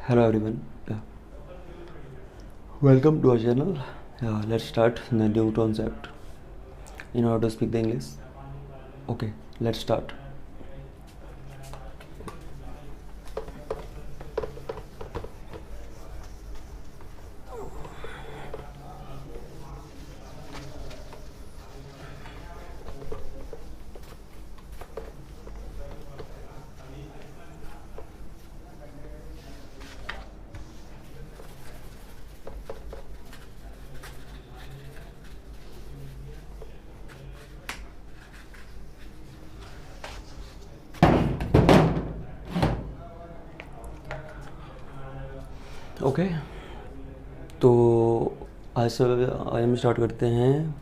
Hello everyone. Yeah. Welcome to our channel. Let's start the new concept. In order to speak the English. Okay, let's start. Okay तो आज से आज हम start करते हैं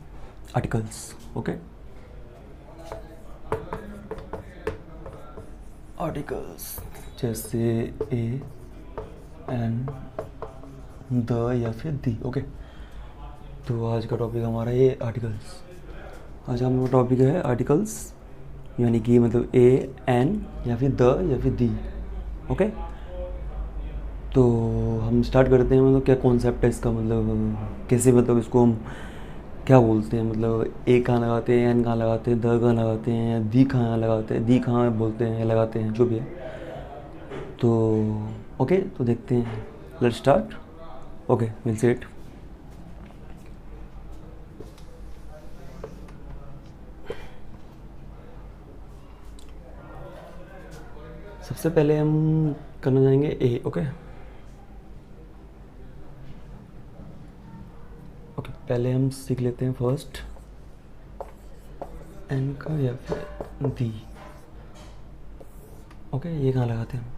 articles. Okay, articles जैसे A N the या फिर दी. ओके, तो आज का टॉपिक हमारा ये आर्टिकल्स. आज का हमारा टॉपिक है आर्टिकल्स, यानी कि मतलब ए एन या फिर द या फिर दी. ओके, तो हम स्टार्ट करते हैं. मतलब क्या कॉन्सेप्ट है इसका, मतलब कैसे, मतलब इसको हम क्या बोलते हैं, मतलब ए कहाँ लगाते हैं, एन कहाँ लगाते हैं, द कहाँ लगाते हैं, या दी कहाँ लगाते हैं, दी कहाँ बोलते हैं, लगाते हैं, जो भी है. तो ओके, तो देखते हैं. Let's start. Okay, will say it. सबसे पहले हम करना चाहेंगे ए. ओके ओके, पहले हम सीख लेते हैं फर्स्ट एन का या फिर दी. ओके, ये कहाँ लगाते हैं.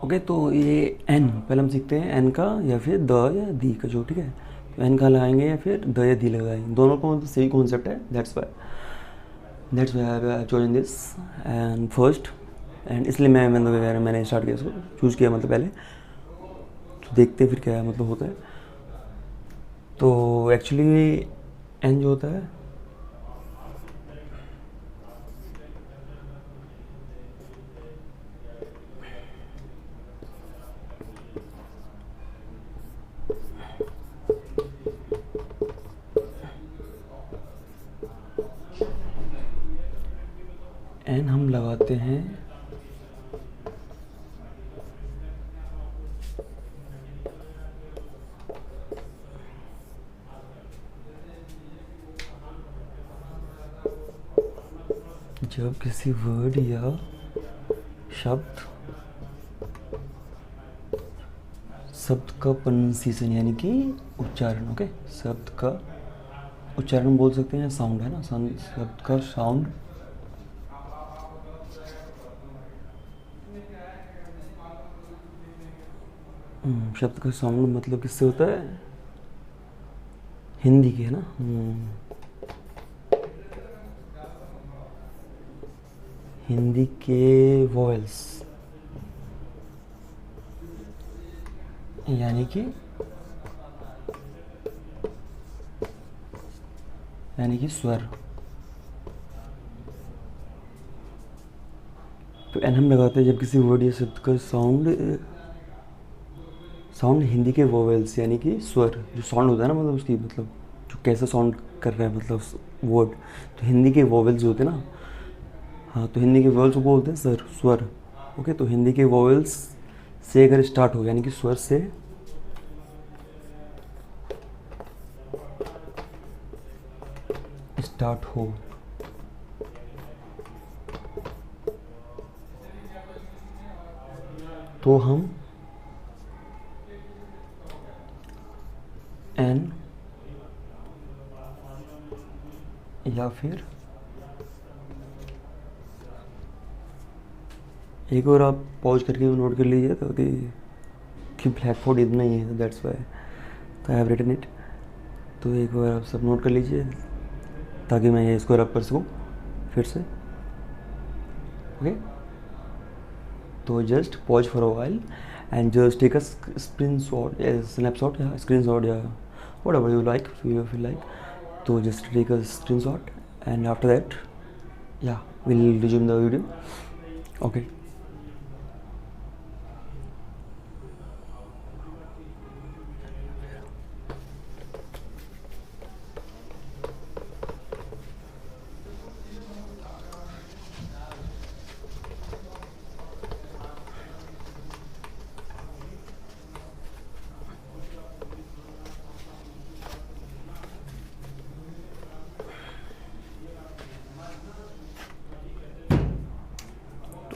ओके, तो ये एन पहले हम सीखते हैं एन का या फिर द या दी का, जो ठीक है. तो एन कहाँ लगाएंगे या फिर द या दी लगाएंगे, दोनों का मतलब सही कॉन्सेप्ट है. That's why I choice this and first. And इसलिए मैंने स्टार्ट किया, इसको चूज़ किया मतलब पहले. तो देखते हैं फिर क्या मतलब होता है. तो एक्चुअली एन जो होता है, एन हम लगाते हैं जब किसी वर्ड या शब्द का प्रोनाउंसिएशन यानी कि उच्चारण. ओके, शब्द का उच्चारण बोल सकते हैं, साउंड है ना, शब्द का साउंड. शब्द का साउंड मतलब किससे होता है, हिंदी के, है ना. हिंदी के वॉवेल्स यानी कि स्वर. तो एन हम लगाते हैं जब किसी वर्ड या शब्द का साउंड हिंदी के वोवेल्स यानी कि स्वर, जो साउंड होता है ना, मतलब उसकी, मतलब जो कैसा साउंड कर रहा है, मतलब वर्ड. तो हिंदी के वोवेल्स होते हैं ना. हाँ, तो हिंदी के वोवेल्स को बोलते हैं स्वर. ओके, तो हिंदी के वोवेल्स से अगर स्टार्ट हो, यानी कि स्वर से स्टार्ट हो, तो हम एन या फिर एक और आप पॉज करके नोट कर लीजिए, ताकि ब्लैक बोर्ड इतना ही है. That's why I have written it. तो एक बार आप सब नोट कर लीजिए, ताकि मैं ये इसको रब कर सकूँ फिर से. ओके, तो just pause for a while and just take a screenshot, a snapshot, yeah, screenshot, yeah, whatever you like, if you feel like. तो just take a screenshot and after that या will resume the video. Okay,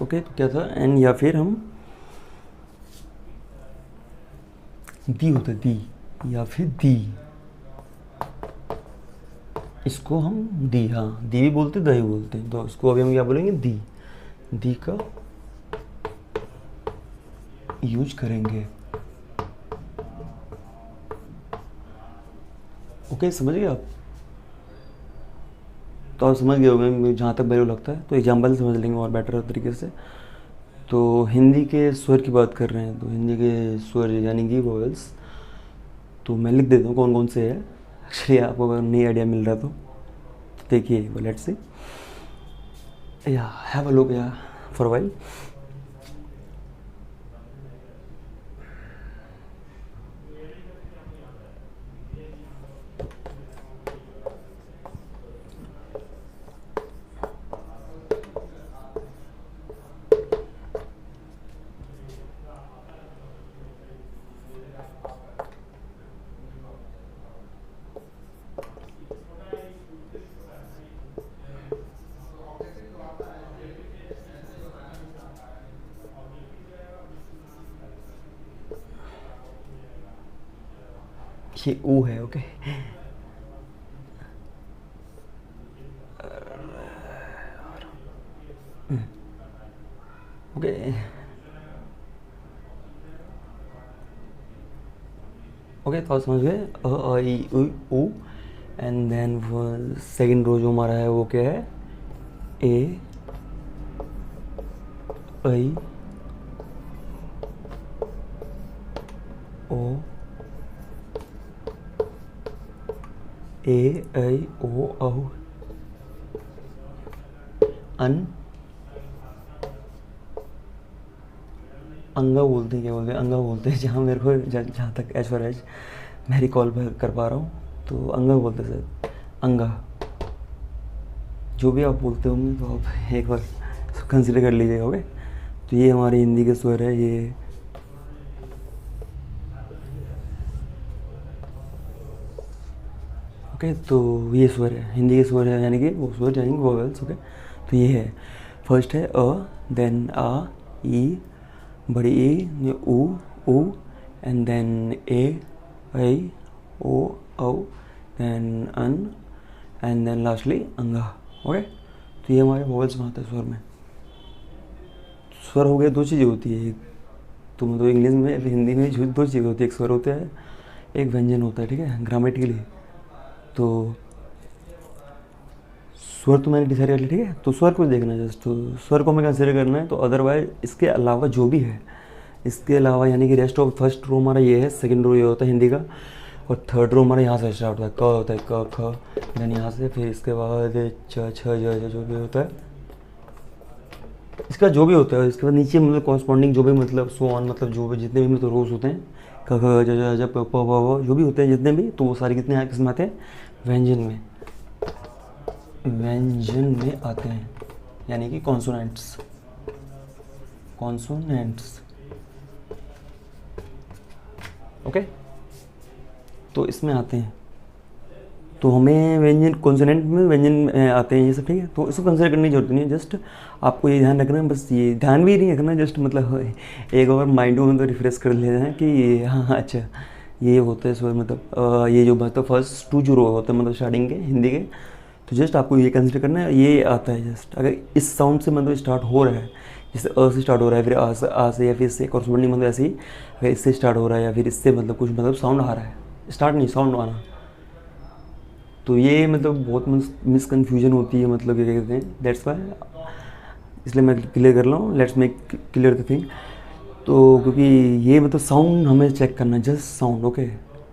okay तो क्या था and या फिर हम दी होता है, दी या फिर दी, इसको हम दी, हाँ दी भी बोलते दही बोलते हैं, तो इसको अभी हम क्या बोलेंगे, दी, दी का यूज करेंगे। ओके समझ गए आप? तो आप समझ गए होंगे जहाँ तक मेरे को लगता है, तो एग्जाम्पल समझ लेंगे और बेटर तरीके से। तो हिंदी के स्वर की बात कर रहे हैं, तो हिंदी के स्वर यानी कि वोवेल्स, तो मैं लिख देता हूँ कौन कौन से है। एक्चुअली आपको अगर नई आइडिया मिल रहा तो देखिए, लेट्स सी, या हैव अ लुक या फॉर व्हाइल। ये ऊ है, ओके ओके ओके, तो आप समझ गए अ आ ई ऊ एंड देन वो सेकेंड रो जो हमारा है वो क्या है, ए आई ओ, ए आई ओ औ, अन, अंगा बोलते हैं, क्या बोलते हैं, अंगा बोलते हैं, जहाँ मेरे को जहाँ तक एज फॉर एज मैं रिकॉल कर पा रहा हूँ, तो अंगा बोलते हैं सर, अंगा, जो भी आप बोलते होंगे तो आप एक बार कंसिडर कर लीजिएगा। ओके, तो ये हमारी हिंदी के स्वर है, ये ओके तो ये स्वर है, हिंदी के स्वर है, यानी कि वो स्वर यानी कि वोवेल्स। ओके, तो ये है, फर्स्ट है अ, देन आ, ई, बड़ी ई, ऊ, एंड देन ए, आई, ओ, औ, देन अन, एंड देन लास्टली अंगा। ओके, तो ये हमारे वोवेल्स में आता है स्वर में। स्वर हो गया, दो चीज़ें होती है, तो मतलब इंग्लिश में हिंदी में दो चीज़ें होती है, एक स्वर होता है, एक व्यंजन होता है, ठीक है, ग्रामेटिकली। तो स्वर तो मैंने डिसाइड कर लिया, ठीक है, तो स्वर को देखना है जस्ट, तो स्वर को हमें कंसिडर करना है, तो अदरवाइज इसके अलावा जो भी है, इसके अलावा यानी कि रेस्ट ऑफ फर्स्ट रो हमारा ये है, सेकंड रो ये होता है हिंदी का, और थर्ड रो हमारा यहाँ से स्टार्ट होता है, क होता है, क ख, देन यहाँ से, फिर इसके बाद च छ ज जो भी होता है, इसका जो भी होता है, इसके बाद नीचे मतलब कॉरस्पॉन्डिंग जो भी मतलब सो ऑन, मतलब जो भी जितने भी मतलब रोज होते हैं, क ख ज ज प प व जो भी होते हैं जितने भी, तो वो सारे कितने किस में आते हैं, व्यंजन में, व्यंजन में आते हैं, यानी कि कॉन्सोनेंट्स, कॉन्सोनेंट्स। ओके, तो इसमें आते हैं, तो हमें व्यंजन कॉन्सोनेंट में व्यंजन आते हैं ये सब, ठीक है, तो इसको कंसिडर करने की जरूरत नहीं है, जस्ट आपको ये ध्यान रखना है, बस ये ध्यान भी नहीं रखना, जस्ट मतलब एक बार माइंड को मतलब रिफ्रेश कर लेना है कि हाँ अच्छा ये होता है स्वर, मतलब ये जो मतलब फर्स्ट टू जो रो होता है मतलब स्टार्टिंग के हिंदी के, तो जस्ट आपको ये कंसिडर करना है, ये आता है जस्ट, अगर इस साउंड से मतलब स्टार्ट हो रहा है, जैसे अ से स्टार्ट हो रहा है, फिर आ से या फिर इससे कॉरस्पॉन्डिंग मतलब ऐसे ही, अगर इससे स्टार्ट हो रहा है या फिर इससे मतलब कुछ मतलब साउंड आ रहा है, स्टार्ट नहीं साउंड आना, तो ये मतलब बहुत मिसकन्फ्यूजन होती है, मतलब ये कहते हैं, दैट्स वाई, इसलिए मैं क्लियर कर रहा हूँ, let's make clear the thing. तो क्योंकि ये मतलब साउंड हमें चेक करना है, जस्ट साउंड, ओके,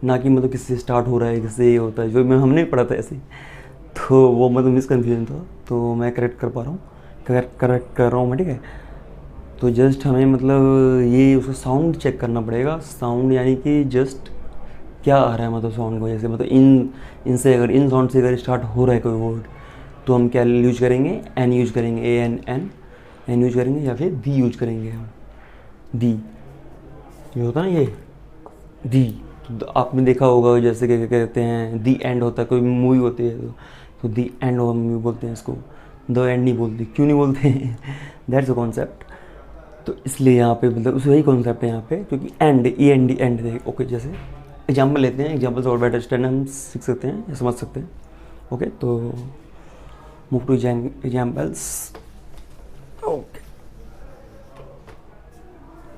ना कि मतलब किससे स्टार्ट हो रहा है, किससे ये होता है, जो मैं हमने पढ़ा था ऐसे। तो वो मतलब मिसकन्फ्यूजन था, तो मैं करेक्ट कर पा रहा हूँ, करेक्ट कर रहा हूँ मैं, ठीक है। तो जस्ट हमें मतलब ये उसका साउंड चेक करना पड़ेगा। साउंड यानी कि जस्ट क्या आ रहा है, मतलब साउंड को, जैसे मतलब इनसे अगर इन साउंड से अगर स्टार्ट हो रहा है कोई वर्ड, तो हम क्या यूज करेंगे, एन यूज करेंगे, A N N N use करेंगे, या फिर दी यूज करेंगे हम। दी ये होता है ना, ये दी। तो आपने देखा होगा जैसे क्या कहते हैं, दी एंड होता है, कोई मूवी होती है तो दी एंड ऑफ मूवी बोलते हैं इसको, द एंड नहीं बोलते। क्यों नहीं बोलते हैं? That's a concept. तो इसलिए यहाँ पे मतलब उस वही कॉन्सेप्ट है यहाँ पे, क्योंकि end, E N D end थे। ओके, जैसे एग्जाम्पल लेते हैं, एग्जाम्पल से और बेटर स्टैंड हम सीख सकते हैं या समझ सकते हैं। ओके, तो मूव टू एग्जाम्पल्स। ओके,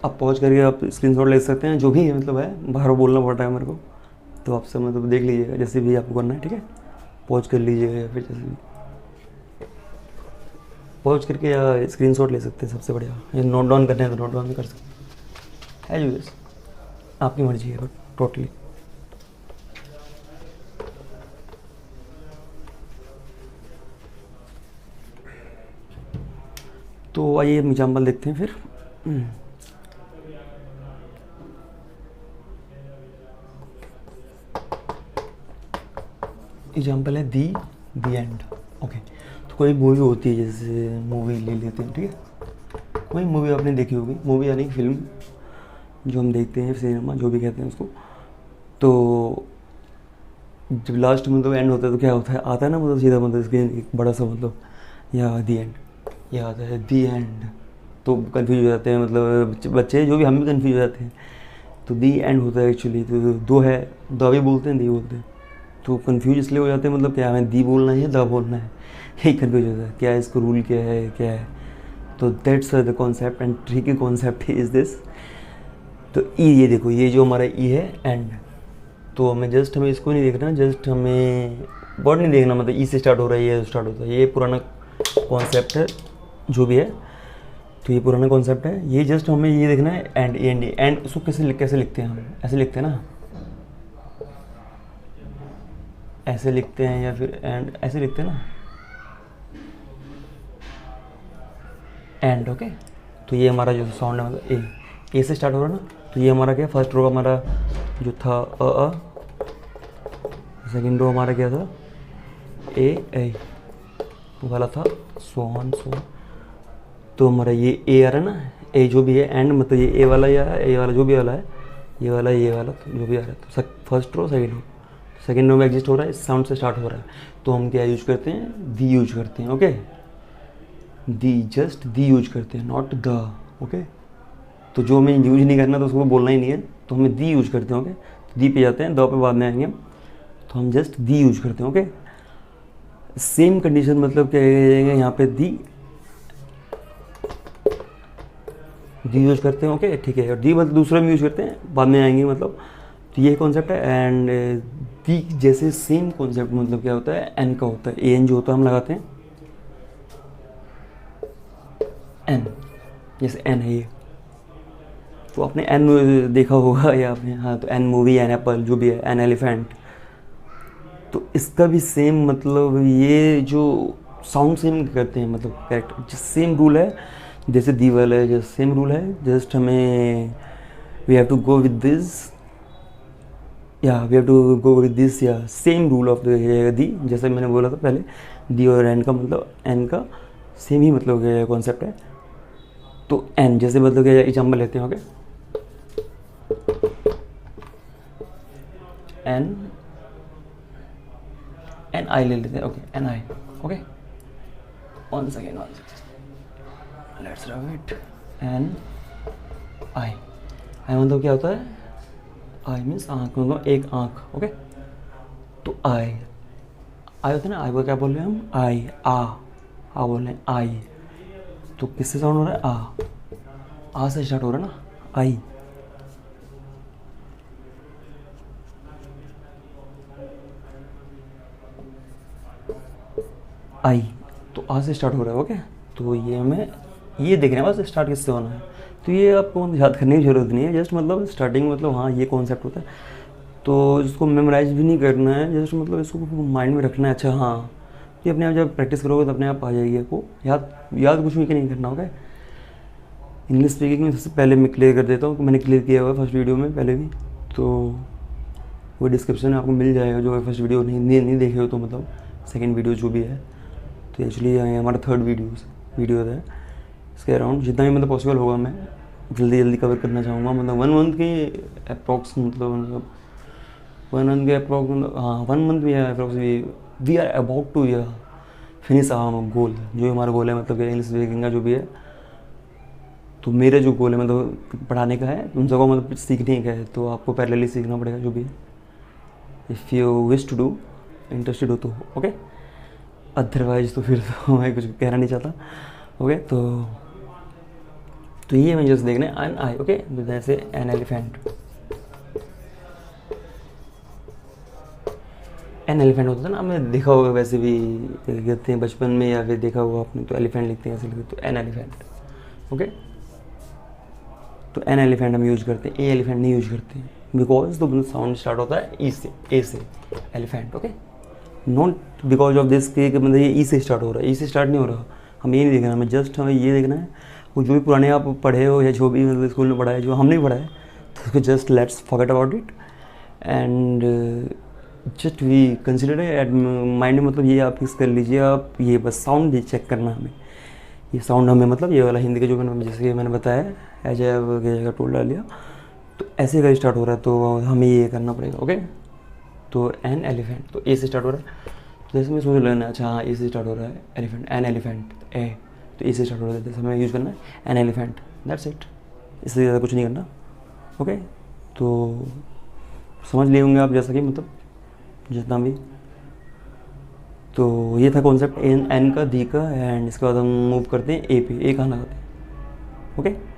आप पॉज करके आप स्क्रीनशॉट ले सकते हैं, जो भी है मतलब है, बाहर बोलना पड़ता है मेरे को, तो आपसे मतलब देख लीजिएगा जैसे भी आपको करना है, ठीक है। पॉज कर लीजिएगा या फिर जैसे भी पॉज करके या स्क्रीनशॉट ले सकते हैं, सबसे बढ़िया। या नोट डाउन करना है तो नोट डाउन भी कर सकते हैं, एज आपकी मर्जी है टोटली। तो आइए एग्जाम्पल देखते हैं फिर। एग्जाम्पल है दी एंड। ओके, तो कोई मूवी होती है, जैसे मूवी ले लेते हैं, ठीक है। कोई मूवी आपने देखी होगी, मूवी यानी फिल्म जो हम देखते हैं, सिनेमा जो भी कहते हैं उसको। तो जब लास्ट में तो एंड होता है तो क्या होता है, आता है ना मतलब सीधा मतलब स्क्रीन एक बड़ा सा मतलब, या दी एंड, यह आता है दी एंड। तो कंफ्यूज हो जाते हैं मतलब बच्चे जो भी, हम भी कंफ्यूज हो जाते हैं। तो दी एंड होता है एक्चुअली, तो दो है, द भी बोलते हैं, दी बोलते हैं। तो कंफ्यूज इसलिए हो जाते हैं, मतलब क्या हमें दी बोलना है या द बोलना है, यही कंफ्यूज होता है, क्या है इसको रूल क्या है, क्या है। तो that's the concept and tricky concept is this. तो ई, ये देखो, ये जो हमारा ई है एंड, तो हमें जस्ट हमें इसको नहीं देखना, जस्ट हमें वर्ड नहीं देखना, मतलब ई से स्टार्ट हो रहा है, ये स्टार्ट होता है, ये पुराना कॉन्सेप्ट है जो भी है। तो ये पुराना कॉन्सेप्ट है, ये जस्ट हमें ये देखना है and, A and D. And उसको कैसे लिखते हैं हम, ऐसे लिखते हैं ना, ऐसे लिखते हैं, या फिर एंड ऐसे लिखते हैं ना, एंड। ओके, तो ये हमारा जो साउंड है मतलब ए से स्टार्ट हो रहा है ना। तो ये हमारा क्या, फर्स्ट रो हमारा जो था अ, सेकेंड रो हमारा क्या था, ए वाला था, सो ऑन सो। तो हमारा ये ए आ रहा है ना, ए जो भी है एंड, मतलब ये ए वाला, या ए वाला जो भी वाला है, ये वाला तो जो भी आ रहा है, तो first row second row, second row में एग्जिस्ट हो रहा है, इस साउंड से स्टार्ट हो रहा है। तो हम क्या यूज करते हैं, दी यूज करते हैं। Okay, the, just the use करते हैं, नॉट द। ओके, तो जो हमें यूज नहीं करना तो उसको बोलना ही नहीं है, तो हमें दी यूज करते हैं। ओके, तो दी पे जाते हैं, द पे बाद में आएंगे हम, तो हम जस्ट दी यूज करते हैं। ओके, सेम कंडीशन मतलब क्या है, यहाँ पे दी यूज करते हैं। ओके, ठीक है, और दी मतलब दूसरा भी यूज करते हैं, बाद में आएंगे मतलब। तो ये कॉन्सेप्ट है। एंड दी जैसे सेम कॉन्सेप्ट मतलब क्या होता है, एन का होता है, ए एन जो होता है हम लगाते हैं, एन, जैसे एन है ये, तो आपने एन देखा होगा या आपने, हाँ, तो एन मूवी, एन एप्पल जो भी है, एन एलिफेंट। तो इसका भी सेम मतलब, ये जो साउंड सेम करते हैं मतलब करेक्ट, सेम रूल है जैसे दी वाला है, जैसे सेम रूल है। जस्ट हमें we have to go with this, या we have to go with this, या सेम रूल ऑफ दी, जैसे मैंने बोला था पहले, दी और एन का मतलब, एन का सेम ही मतलब कॉन्सेप्ट है। तो एन जैसे मतलब क्या, एग्जाम्पल लेते हैं। ओके, एन आई ले लेते हैं। Okay, N I. Okay, one second, let's rub it. N I मतलब क्या होता है, आई मीन्स आँख, मतलब एक आँख। ओके, तो आई होता है ना, आई को क्या बोल रहे हैं हम, आई, आ बोल रहे हैं आई। तो किससे साउंड हो रहा है, आ से स्टार्ट हो रहा है ना, आई। आई, तो आ से स्टार्ट हो रहा है। ओके, तो ये हमें ये देखना है बस स्टार्ट किससे होना है। तो ये आपको याद करने की ज़रूरत नहीं है, जस्ट मतलब स्टार्टिंग मतलब, हाँ ये कॉन्सेप्ट होता है। तो इसको मेमोराइज भी नहीं करना है, जस्ट मतलब इसको माइंड में रखना है। अच्छा हाँ, ये अपने आप जब प्रैक्टिस करोगे तो अपने आप आ जाएगी आपको याद। याद कुछ भी नहीं करना होगा। इंग्लिश स्पीकिंग में सबसे पहले मैं क्लियर कर देता हूँ, मैंने क्लियर किया हुआ है फर्स्ट वीडियो में पहले भी, तो वो डिस्क्रिप्शन में आपको मिल जाएगा। जो फर्स्ट वीडियो नहीं देखे हो तो मतलब सेकंड वीडियो जो भी है, तो एक्चुअली हमारा थर्ड वीडियो है। इसके अराउंड जितना भी मतलब पॉसिबल होगा मैं जल्दी कवर करना चाहूँगा। मतलब 1 मंथ के अप्रॉक्स, मतलब 1 मंथ के अप्रॉक्स, हाँ 1 मंथ भी है approx. We are about to finish our goal. जो हमारा गोल है मतलब इंग्लिश स्पीकिंग का जो भी है, तो मेरा जो गोल है मतलब पढ़ाने का है, तुम सबको मतलब सीखने का है, तो आपको पैरेलली सीखना पड़ेगा जो भी है। If you wish to do, interested हो तो ओके, अदरवाइज तो फिर तो मैं कुछ कहना नहीं चाहता। ओके, तो ये मैं जस्ट देखना है एन आई। ओके, जैसे एन एलिफेंट, एन एलिफेंट होता था ना, आपने देखा होगा वैसे भी कहते हैं बचपन में, या फिर देखा होगा आपने, तो एलिफेंट लिखते हैं ऐसे लिखते, तो एन एलिफेंट। ओके, तो एन एलिफेंट हम यूज करते हैं, ए एलिफेंट नहीं यूज करते हैं, बिकॉज तो साउंड स्टार्ट होता है ई से, ए से, elephant. Okay, not because of this कि मतलब ये ई से स्टार्ट हो रहा है, ई से स्टार्ट नहीं हो रहा। हमें ये नहीं देखना, हमें जस्ट हमें ये देखना है वो जो भी पुराने आप पढ़े हो या जो भी मतलब स्कूल में पढ़ा है, जो हमने भी पढ़ा है, तो उसको just let's forget about it and just we consider at mind में। मतलब ये आप फिक्स कर लीजिए, आप ये बस साउंड चेक करना हमें, ये साउंड हमें मतलब ये वाला हिंदी का जो मैंने जैसे मैंने बताया एज ए टोल डाल लिया, तो ऐसे का स्टार्ट हो रहा है, तो हमें ये करना पड़ेगा। ओके, तो एन एलिफेंट, तो ए से स्टार्ट हो रहा है, तो जैसे मैं सोच लेना, अच्छा हाँ ए से स्टार्ट हो रहा है एलिफेंट, एन एलिफेंट ए, तो ए से स्टार्ट हो रहा है, जैसे हमें यूज़ करना है एन एलिफेंट, दैट्स इट, इससे ज़्यादा कुछ नहीं करना। ओके, तो समझ लिए होंगे आप, जैसा कि मतलब जितना भी, तो ये था कॉन्सेप्ट एन का, दी का, एंड इसके बाद हम मूव करते हैं ए पे, ए कहाँ लगाते हैं। ओके।